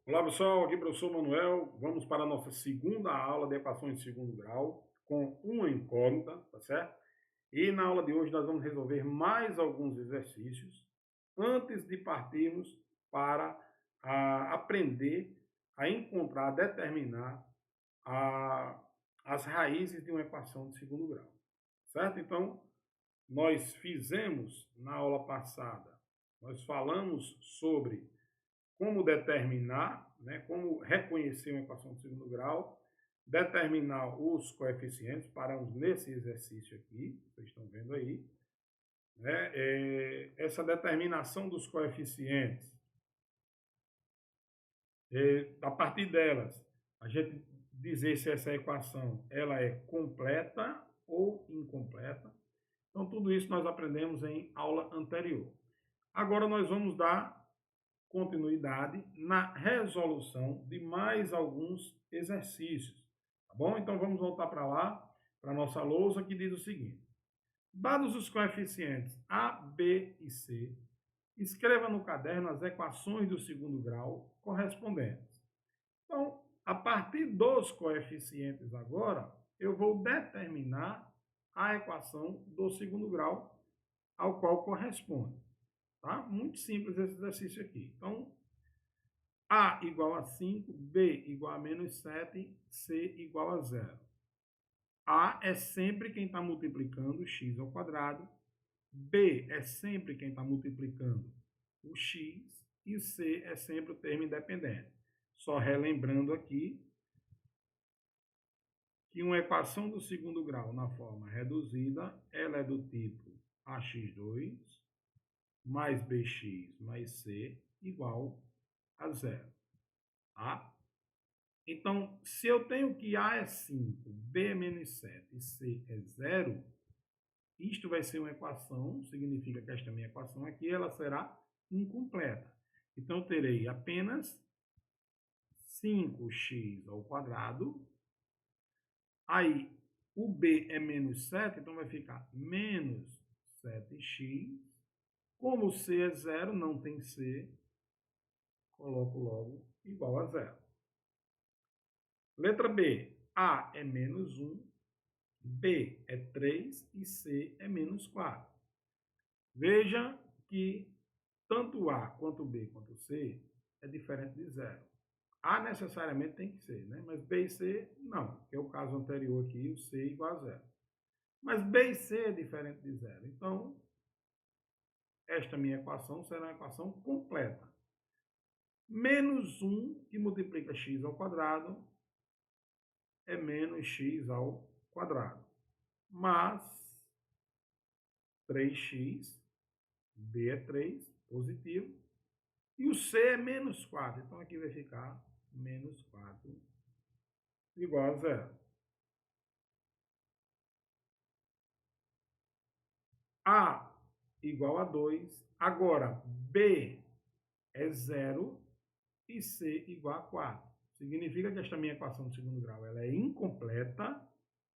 Olá pessoal, aqui é o professor Manuel. Vamos para a nossa segunda aula de equações de segundo grau com uma incógnita, tá certo? E na aula de hoje nós vamos resolver mais alguns exercícios antes de partirmos para aprender a encontrar, determinar a, as raízes de uma equação de segundo grau, certo? Então, nós fizemos na aula passada, nós falamos sobre como determinar, né, como reconhecer uma equação de segundo grau, determinar os coeficientes, paramos nesse exercício aqui, vocês estão vendo aí, né, essa determinação dos coeficientes, a partir delas, a gente dizer se essa equação ela é completa ou incompleta. Então, tudo isso nós aprendemos em aula anterior. Agora nós vamos dar continuidade na resolução de mais alguns exercícios, tá bom? Então vamos voltar para lá, para a nossa lousa, que diz o seguinte: dados os coeficientes A, B e C, escreva no caderno as equações do segundo grau correspondentes. Então, a partir dos coeficientes agora, eu vou determinar a equação do segundo grau ao qual corresponde. Tá? Muito simples esse exercício aqui. Então, A igual a 5, B igual a menos 7, C igual a 0. A é sempre quem está multiplicando x ao quadrado, B é sempre quem está multiplicando o x e C é sempre o termo independente. Só relembrando aqui que uma equação do segundo grau na forma reduzida, ela é do tipo ax2 mais bx mais c igual a 0. Tá? Então, se eu tenho que A é 5, B é menos 7 e C é 0, isto vai ser uma equação, significa que esta minha equação aqui ela será incompleta. Então, eu terei apenas 5x ao quadrado, aí o B é menos 7, então vai ficar menos 7x, como o C é 0, não tem C, coloco logo igual a 0. Letra B, A é menos 1, B é 3 e C é menos 4. Veja que tanto A quanto B quanto C é diferente de 0. A necessariamente tem que ser, né? Mas B e C não, que é o caso anterior aqui, o C é igual a 0. Mas B e C é diferente de 0. Então, esta minha equação será uma equação completa. Menos 1, que multiplica x ao quadrado, é menos x ao quadrado. Mas 3x, B é 3, positivo, e o C é menos 4. Então aqui vai ficar menos 4 igual a 0. A igual a 2. Agora, B é 0 e C igual a 4. Significa que esta minha equação de segundo grau ela é incompleta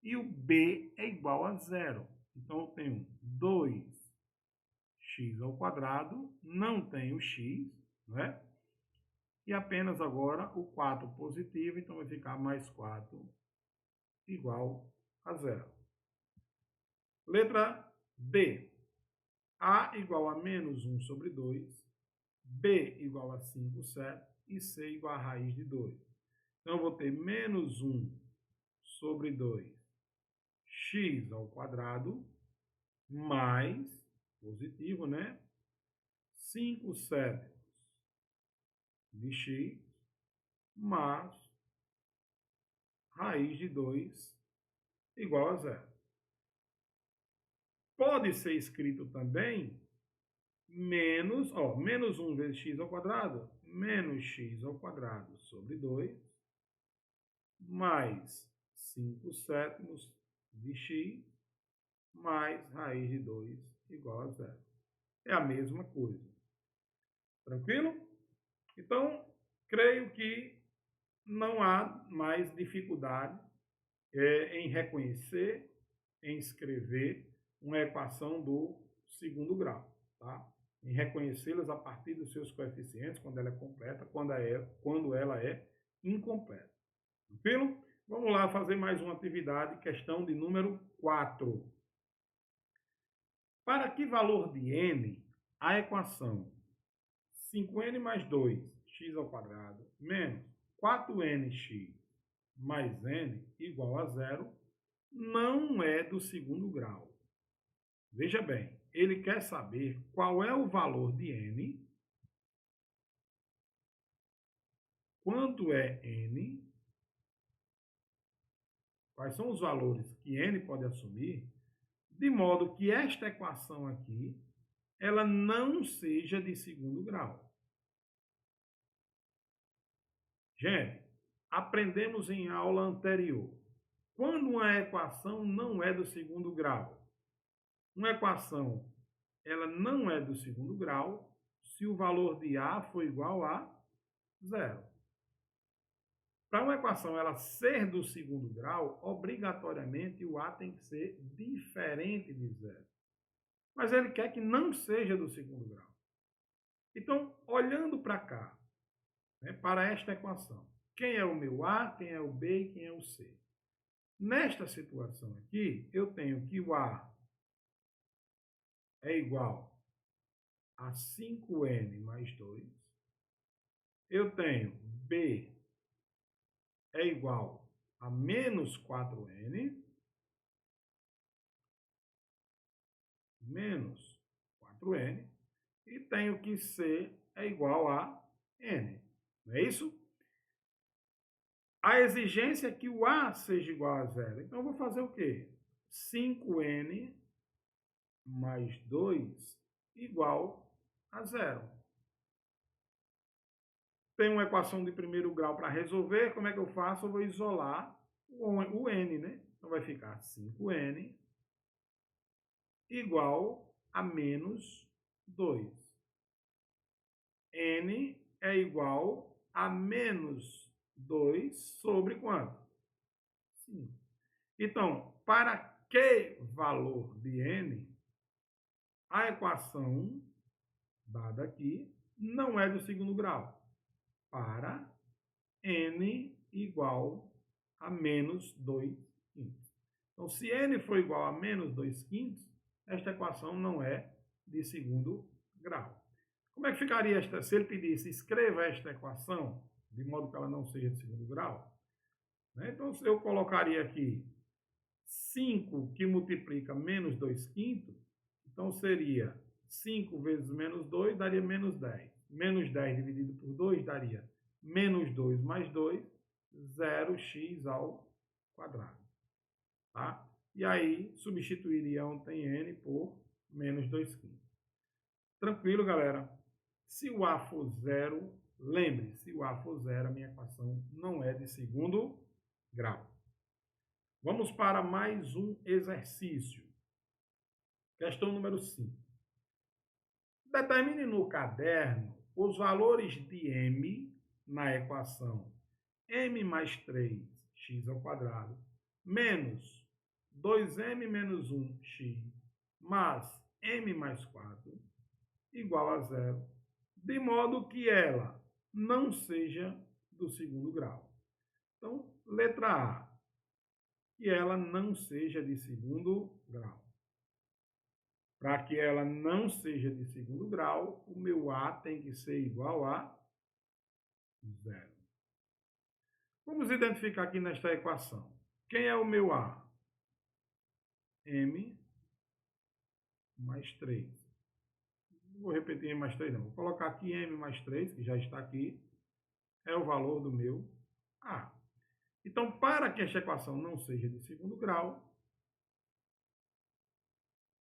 e o B é igual a 0. Então, eu tenho 2x ao quadrado, não tenho x, não é? E apenas agora o 4 positivo, então vai ficar mais 4 igual a 0. Letra D. A igual a menos 1 sobre 2, B igual a 5, 7 e C igual a raiz de 2. Então, eu vou ter menos 1 sobre 2, x ao quadrado, mais, positivo, né? 5 sétimos de x, mais raiz de 2 igual a 0. Pode ser escrito também menos 1 vezes x ao quadrado, menos x ao quadrado sobre 2, mais 5 sétimos de x, mais raiz de 2 igual a 0. É a mesma coisa. Tranquilo? Então, creio que não há mais dificuldade em reconhecer, em escrever uma equação do segundo grau. Tá? em reconhecê-las a partir dos seus coeficientes, quando ela é completa, quando ela é incompleta. Tranquilo? Vamos lá fazer mais uma atividade, questão de número 4. Para que valor de n a equação 5n mais 2x ao quadrado menos 4nx mais n igual a zero não é do segundo grau? Veja bem, ele quer saber qual é o valor de n, quanto é n, quais são os valores que n pode assumir, de modo que esta equação aqui, ela não seja de segundo grau. Gente, aprendemos em aula anterior, quando uma equação não é do segundo grau. Uma equação, ela não é do segundo grau se o valor de A for igual a zero. Para uma equação ela ser do segundo grau, obrigatoriamente o A tem que ser diferente de zero. Mas ele quer que não seja do segundo grau. Então, olhando para cá, para esta equação, quem é o meu A, quem é o B e quem é o C? Nesta situação aqui, eu tenho que o A é igual a 5n mais 2. Eu tenho B é igual a menos 4n, menos 4n, e tenho que C é igual a n. Não é isso? A exigência é que o A seja igual a zero. Então, eu vou fazer o quê? 5n mais 2 igual a zero. Tem uma equação de primeiro grau para resolver. Como é que eu faço? Eu vou isolar o n, né? Então, vai ficar 5n igual a menos 2. N é igual a menos 2 sobre quanto? 5. Então, para que valor de n, a equação dada aqui não é do segundo grau. Para n igual a menos 2 quintos. Então, se n for igual a menos 2 quintos, esta equação não é de segundo grau. Como é que ficaria esta? Se ele pedisse, escreva esta equação, de modo que ela não seja de segundo grau, né? Então, eu colocaria aqui 5 que multiplica menos 2 quintos, então seria 5 vezes menos 2 daria menos 10. Menos 10 dividido por 2 daria menos 2 mais 2, 0x ao quadrado. Tá? E aí, substituiria ontem n por menos 2 quintos. Tranquilo, galera? Se o A for zero, lembre, se o A for zero, a minha equação não é de segundo grau. Vamos para mais um exercício. Questão número 5. Determine no caderno os valores de m na equação m mais 3x ao quadrado menos 2m menos 1x mais m mais 4 igual a zero, de modo que ela não seja do segundo grau. Então, letra A, que ela não seja de segundo grau. Para que ela não seja de segundo grau, o meu A tem que ser igual a zero. Vamos identificar aqui nesta equação. Quem é o meu A? M mais 3. Não vou repetir M mais 3, não. Vou colocar aqui M mais 3, que já está aqui. É o valor do meu A. Então, para que esta equação não seja de segundo grau,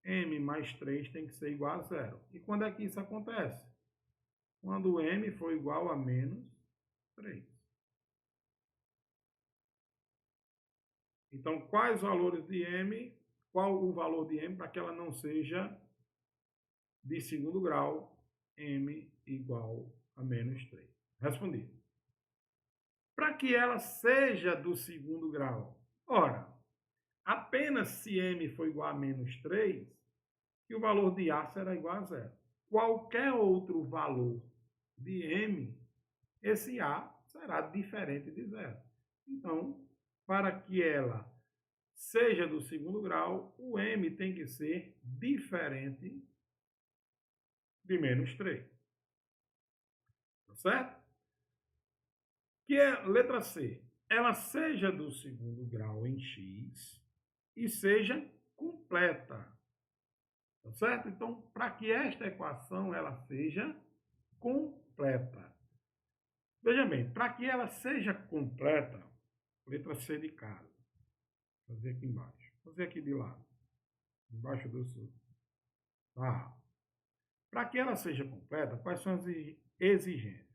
M mais 3 tem que ser igual a zero. E quando é que isso acontece? Quando M for igual a menos 3. Então, quais valores de M? Qual o valor de M para que ela não seja de segundo grau? M igual a menos 3. Respondido. Para que ela seja do segundo grau? Ora, apenas se M for igual a menos 3, que o valor de A será igual a zero. qualquer outro valor de m, esse A será diferente de zero. Então, para que ela seja do segundo grau, o m tem que ser diferente de menos 3. Tá certo? Que é letra C. Ela seja do segundo grau em x e seja completa. Tá certo? Então, para que esta equação ela seja completa. Veja bem, para que ela seja completa, letra C de casa. Vou fazer aqui embaixo. Vou fazer aqui de lado. Embaixo do sul. Tá. Para que ela seja completa, quais são as exigências?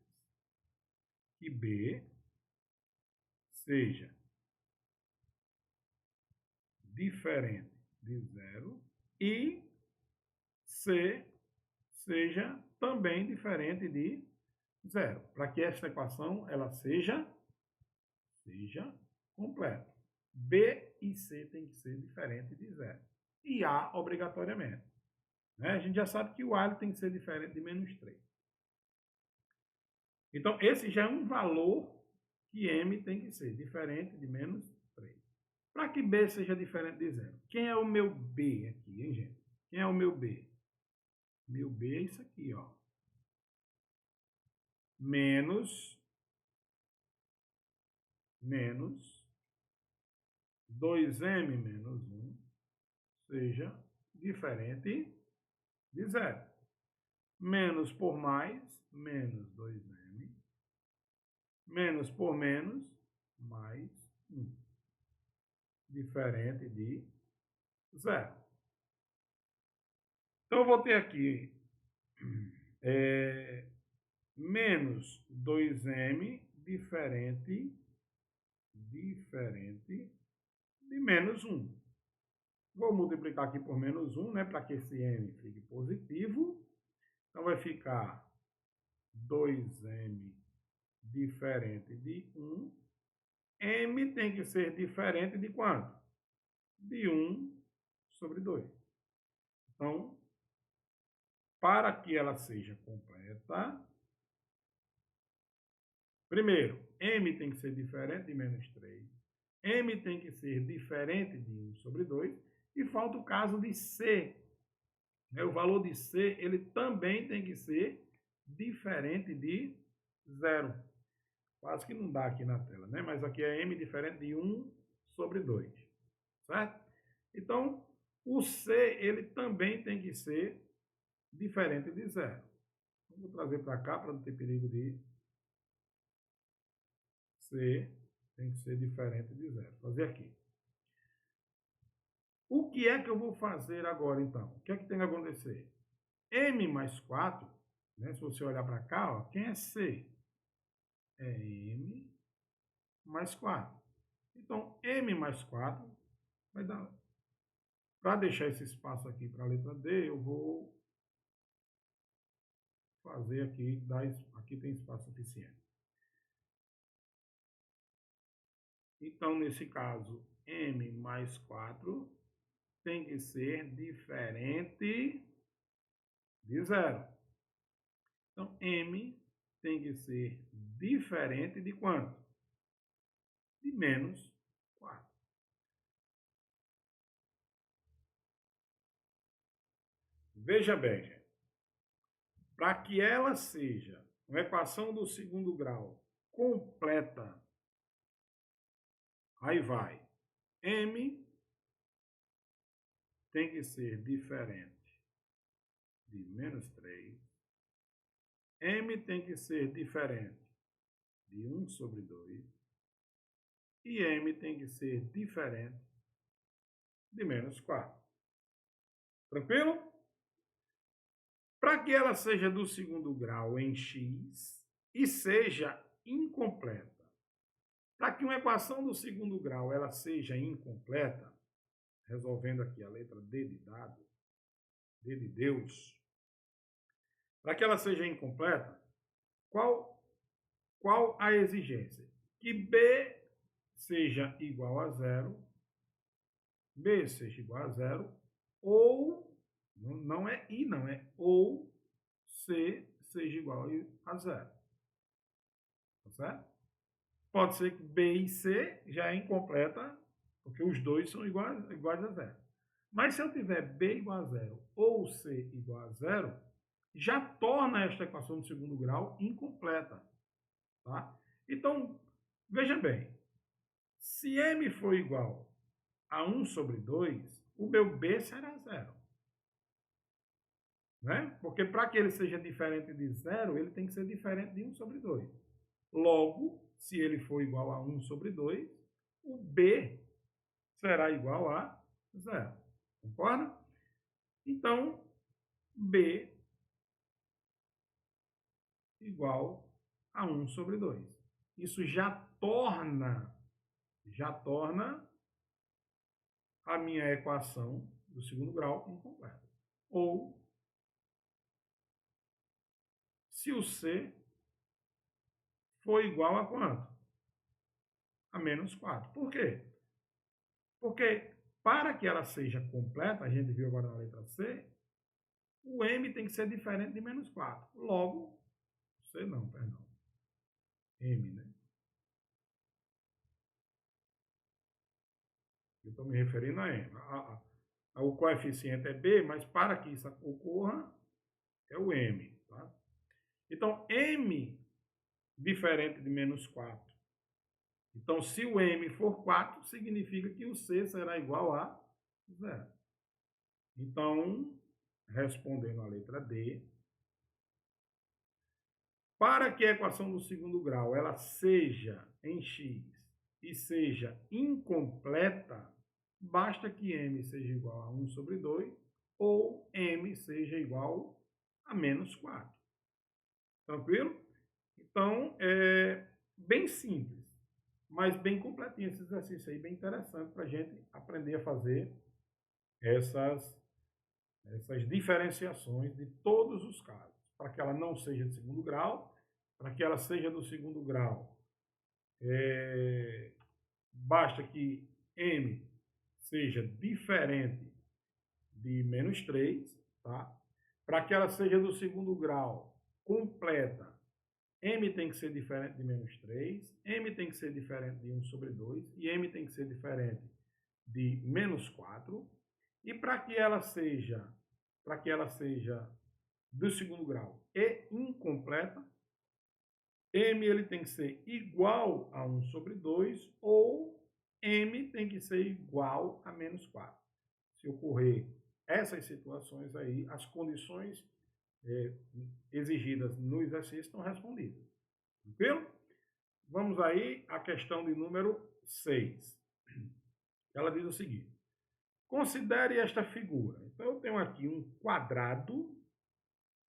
Que B seja diferente de zero e C seja também diferente de zero. Para que esta equação ela seja completa. B e C tem que ser diferente de zero. E A, obrigatoriamente. Né? A gente já sabe que o A tem que ser diferente de menos 3. Então, esse já é um valor que M tem que ser diferente de menos 3. Para que B seja diferente de zero? Quem é o meu B aqui, hein, gente? Quem é o meu B? Meu B é isso aqui, ó. Menos 2m menos 1 seja diferente de zero. Menos por mais, menos 2m. Menos por menos, mais 1. Diferente de zero. Então, eu vou ter aqui menos 2m diferente de menos 1. Vou multiplicar aqui por menos 1, né, para que esse m fique positivo. Então, vai ficar 2m diferente de 1. M tem que ser diferente de quanto? De 1 sobre 2. Então, para que ela seja completa, primeiro, m tem que ser diferente de menos 3. M tem que ser diferente de 1 sobre 2. E falta o caso de C. O valor de C, ele também tem que ser diferente de 0. Quase que não dá aqui na tela, né? Mas aqui é M diferente de 1 sobre 2. Certo? Então, o C, ele também tem que ser diferente de 0. Vou trazer para cá para não ter perigo de C tem que ser diferente de 0. Vou fazer aqui. O que é que eu vou fazer agora, então? O que é que tem que acontecer? M mais 4, né? Se você olhar para cá, ó, quem é C? É M mais 4. Então, M mais 4 vai dar... Para deixar esse espaço aqui para a letra D, eu vou fazer aqui, aqui tem espaço suficiente. Então, nesse caso, M mais 4 tem que ser diferente de 0. Então, M tem que ser diferente de quanto? De menos 4. Veja bem, gente. Para que ela seja uma equação do segundo grau completa, aí vai. M tem que ser diferente de menos 3. M tem que ser diferente de 1 sobre 2. E M tem que ser diferente de menos 4. Tranquilo? Para que ela seja do segundo grau em x e seja incompleta. Para que uma equação do segundo grau ela seja incompleta, resolvendo aqui a letra D de dado, D de Deus, para que ela seja incompleta, qual a exigência? Que B seja igual a 0, B seja igual a 0, ou, não é I não, é ou C seja igual a zero. Tá certo? Pode ser que B e C já é incompleta, porque os dois são iguais a zero. Mas se eu tiver B igual a zero ou C igual a zero, já torna esta equação de segundo grau incompleta. Tá? Então, veja bem, se M for igual a 1 sobre 2, o meu B será zero. Né? Porque para que ele seja diferente de zero, ele tem que ser diferente de 1 sobre 2. Logo, se ele for igual a 1 sobre 2, o B será igual a zero. Concorda? Então, B igual a 1 sobre 2. Isso já torna a minha equação do segundo grau incompleta. Ou, se o C for igual a quanto? A menos 4. Por quê? Porque para que ela seja completa, a gente viu agora na letra C, o M tem que ser diferente de menos 4. Logo, C não, perdão. M, né? Eu estou me referindo a M. O coeficiente é B, mas para que isso ocorra, é o M. Tá? Então, M diferente de menos 4. Então, se o M for 4, significa que o C será igual a zero. Então, respondendo a letra D, para que a equação do segundo grau ela seja em x e seja incompleta, basta que m seja igual a 1 sobre 2 ou m seja igual a menos 4. Tranquilo? Então, é bem simples, mas bem completinho esse exercício aí, bem interessante para a gente aprender a fazer essas diferenciações de todos os casos, para que ela não seja de segundo grau, para que ela seja do segundo grau, basta que m seja diferente de menos 3, tá? Para que ela seja do segundo grau completa, m tem que ser diferente de menos 3, m tem que ser diferente de 1 sobre 2 e m tem que ser diferente de menos 4. E para que ela seja do segundo grau e incompleta, m ele tem que ser igual a 1 sobre 2 ou m tem que ser igual a menos 4. Se ocorrer essas situações aí, as condições exigidas no exercício estão respondidas. Tranquilo? Vamos aí à questão de número 6. Ela diz o seguinte: considere esta figura. Então, eu tenho aqui um quadrado,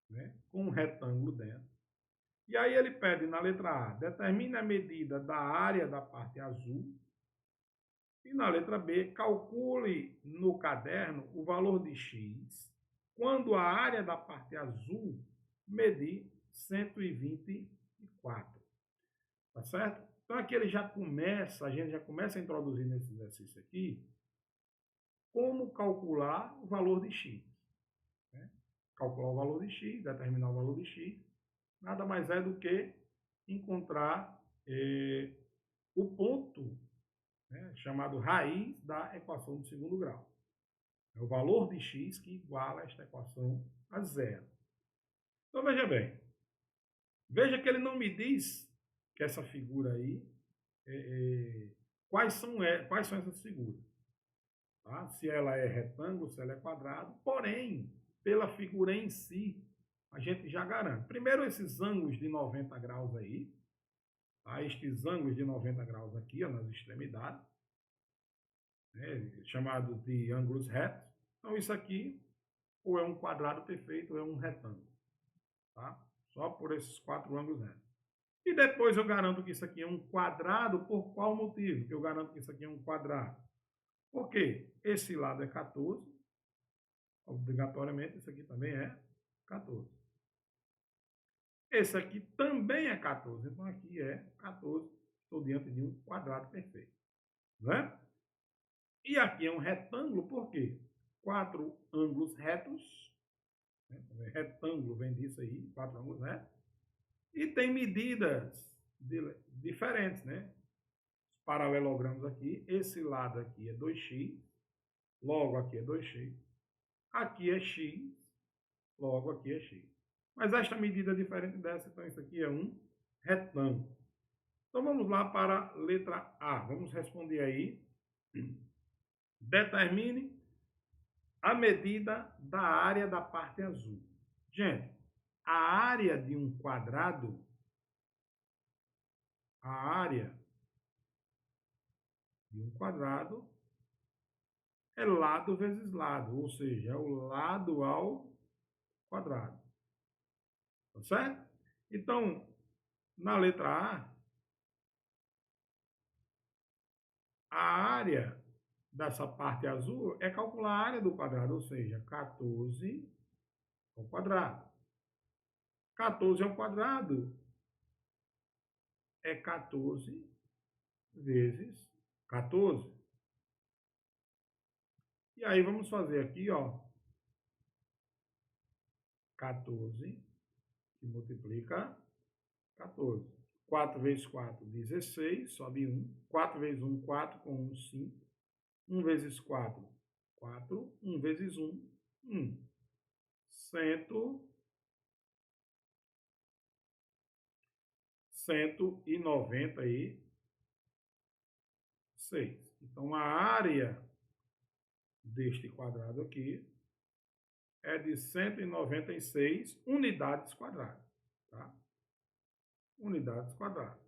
né, com um retângulo dentro. E aí ele pede na letra A, determine a medida da área da parte azul. E na letra B, calcule no caderno o valor de x quando a área da parte azul medir 124. Tá certo? Então aqui ele já começa, a gente já começa a introduzir nesse exercício aqui, como calcular o valor de x. Né? Calcular o valor de x, determinar o valor de x, nada mais é do que encontrar o ponto, né, chamado raiz da equação do segundo grau. É o valor de x que iguala esta equação a zero. Então veja bem, veja que ele não me diz que essa figura aí, quais são essas figuras. Tá? Se ela é retângulo, se ela é quadrado, porém, pela figura em si, a gente já garante. Primeiro, esses ângulos de 90 graus aí, tá? Estes ângulos de 90 graus aqui, ó, nas extremidades, né, chamados de ângulos retos. Então, isso aqui ou é um quadrado perfeito ou é um retângulo. Tá? Só por esses 4 ângulos retos. E depois eu garanto que isso aqui é um quadrado, por qual motivo que eu garanto que isso aqui é um quadrado? Porque esse lado é 14, obrigatoriamente esse aqui também é 14. Esse aqui também é 14, então aqui é 14, estou diante de um quadrado perfeito. Não é? E aqui é um retângulo, por quê? 4 ângulos retos né? Retângulo vem disso aí, 4 ângulos, né? E tem medidas diferentes, né? Os paralelogramos aqui, esse lado aqui é 2x, logo aqui é 2x, aqui é x, logo aqui é x. Mas esta medida é diferente dessa, então isso aqui é um retângulo. Então vamos lá para a letra A. Vamos responder aí. Determine a medida da área da parte azul. Gente, a área de um quadrado, a área de um quadrado é lado vezes lado, ou seja, é o lado ao quadrado. Tá certo? Então, na letra A área dessa parte azul é calcular a área do quadrado, ou seja, 14 ao quadrado. 14 ao quadrado é 14 vezes 14. E aí vamos fazer aqui, ó, 14 que multiplica 14. 4 vezes 4, 16, sobe 1. 4 vezes 1, 4, com 1, 5. 1 vezes 4, 4. 1 vezes 1, 1. 196. Então, a área deste quadrado aqui é de 196 unidades quadradas. Tá? Unidades quadradas.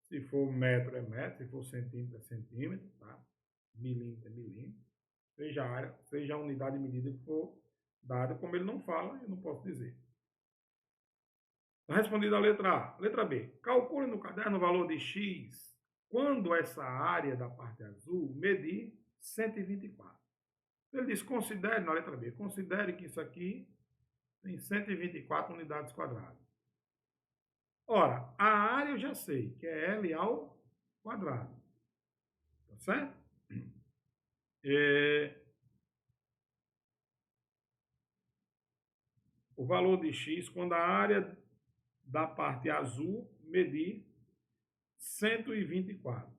Se for metro, é metro. Se for centímetro, é centímetro. Tá? Milímetro, é milímetro. Seja a área, seja a unidade de medida que for dada. Como ele não fala, eu não posso dizer. Respondida a letra A. Letra B. Calcule no caderno o valor de x quando essa área da parte azul medir 124. Ele diz, considere, na letra B, considere que isso aqui tem 124 unidades quadradas. Ora, a área eu já sei, que é L ao quadrado. Tá certo? O valor de x quando a área da parte azul medir 124.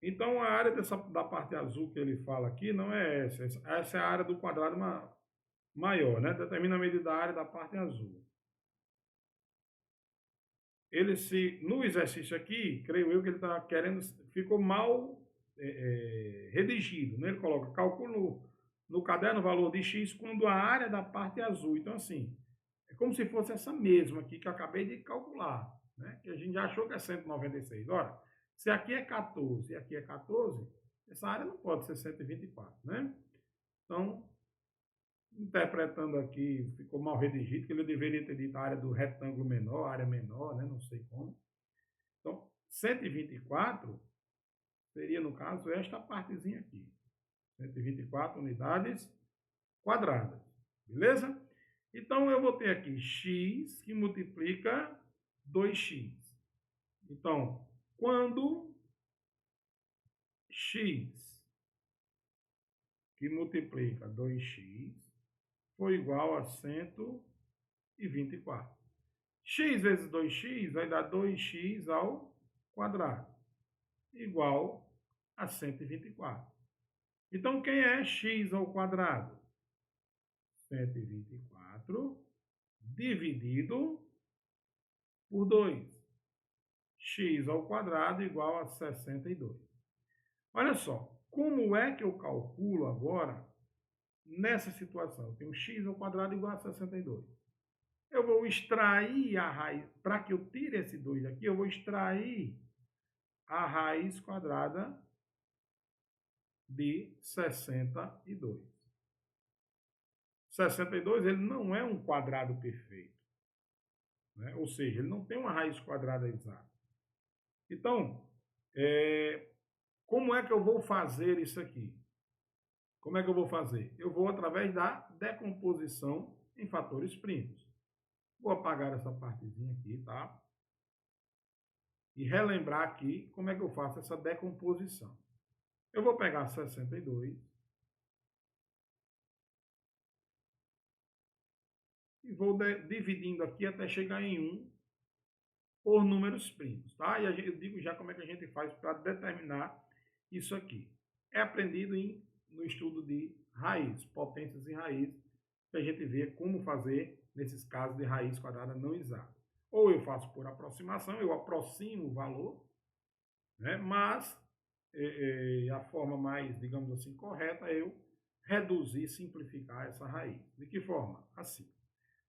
Então, a área da parte azul que ele fala aqui não é essa. Essa é a área do quadrado maior, né? Determina a medida da área da parte azul. No exercício aqui, creio eu que ele está querendo, ficou mal redigido, né? Ele coloca, calcula no caderno o valor de x quando a área da parte azul. Então, assim, é como se fosse essa mesma aqui que eu acabei de calcular, né? Que a gente já achou que é 196. Ora, se aqui é 14 e aqui é 14, essa área não pode ser 124, né? Então, interpretando aqui, ficou mal redigido, que ele deveria ter dito a área do retângulo menor, área menor, né? Não sei como. Então, 124 seria, no caso, esta partezinha aqui. 124 unidades quadradas. Beleza? Então, eu vou ter aqui x que multiplica 2x. Então, quando x que multiplica 2x for igual a 124. X vezes 2x vai dar 2x ao quadrado, igual a 124. Então, quem é x ao quadrado? 124 dividido por 2. X ao quadrado igual a 62. Olha só, como é que eu calculo agora nessa situação? Eu tenho x ao quadrado igual a 62. Eu vou extrair a raiz, para que eu tire esse 2 aqui, eu vou extrair a raiz quadrada de 62. 62 ele não é um quadrado perfeito, né? Ou seja, ele não tem uma raiz quadrada exata. Então, como é que eu vou fazer isso aqui? Como é que eu vou fazer? Eu vou através da decomposição em fatores primos. Vou apagar essa partezinha aqui, tá? E relembrar aqui como é que eu faço essa decomposição. Eu vou pegar 62 e vou dividindo aqui até chegar em 1 por números primos, tá? E eu digo já como é que a gente faz para determinar isso aqui. É aprendido no estudo de raiz, potências e raiz, que a gente vê como fazer nesses casos de raiz quadrada não exata. Ou eu faço por aproximação, eu aproximo o valor, né? Mas a forma mais, digamos assim, correta é eu reduzir, simplificar essa raiz. De que forma? Assim.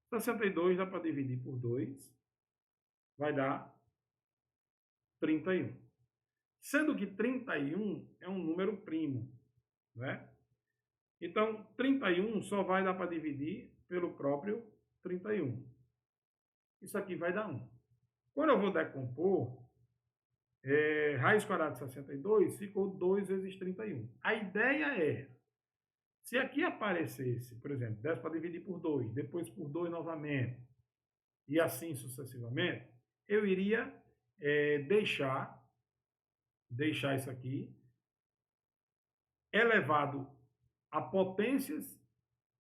62 dá para dividir por 2, vai dar 31. Sendo que 31 é um número primo, né? Então, 31 só vai dar para dividir pelo próprio 31. Isso aqui vai dar 1. Quando eu vou decompor, raiz quadrada de 62 ficou 2 vezes 31. A ideia é, se aqui aparecesse, por exemplo, 10 para dividir por 2, depois por 2 novamente, e assim sucessivamente, eu iria deixar isso aqui elevado a potências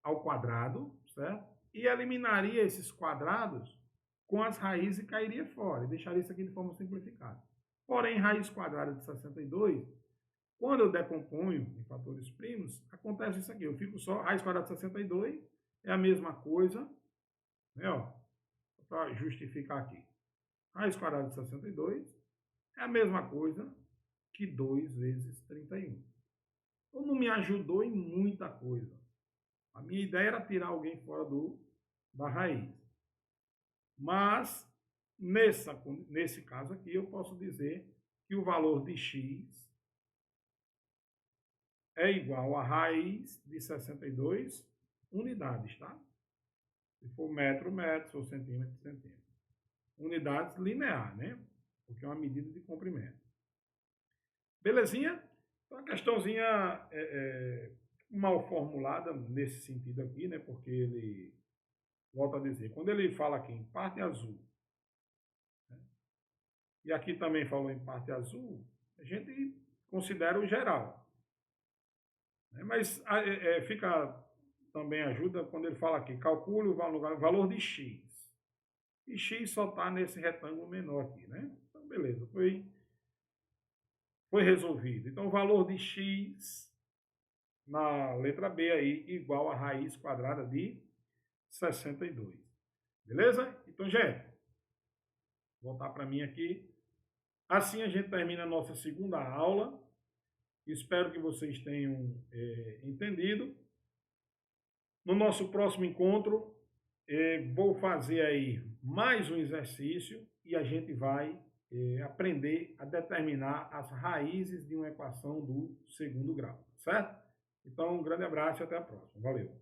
ao quadrado, certo? E eliminaria esses quadrados com as raízes e cairia fora, e deixaria isso aqui de forma simplificada. Porém, raiz quadrada de 62, quando eu decomponho em fatores primos, acontece isso aqui. Eu fico só, raiz quadrada de 62 é a mesma coisa, né, ó, para justificar aqui. Raiz quadrada de 62 é a mesma coisa que 2 vezes 31. Então, não me ajudou em muita coisa. A minha ideia era tirar alguém fora da raiz. Mas, nesse caso aqui, eu posso dizer que o valor de x é igual a raiz de 62 unidades, tá? Se for metro, metro, se for centímetro, centímetro. Unidades linear, né? Porque é uma medida de comprimento. Belezinha? Então, a questãozinha mal formulada nesse sentido aqui, né? Porque ele, volta a dizer, quando ele fala aqui em parte azul, né? E aqui também falou em parte azul, a gente considera o geral. Né? Mas fica também ajuda quando ele fala aqui, calcule o valor de x. E x só está nesse retângulo menor aqui, né? Então, beleza, foi resolvido. Então, o valor de x na letra B aí, igual a raiz quadrada de 62. Beleza? Então, gente, vou voltar para mim aqui. Assim a gente termina a nossa segunda aula. Espero que vocês tenham entendido. No nosso próximo encontro, vou fazer aí mais um exercício e a gente vai aprender a determinar as raízes de uma equação do segundo grau, certo? Então, um grande abraço e até a próxima. Valeu!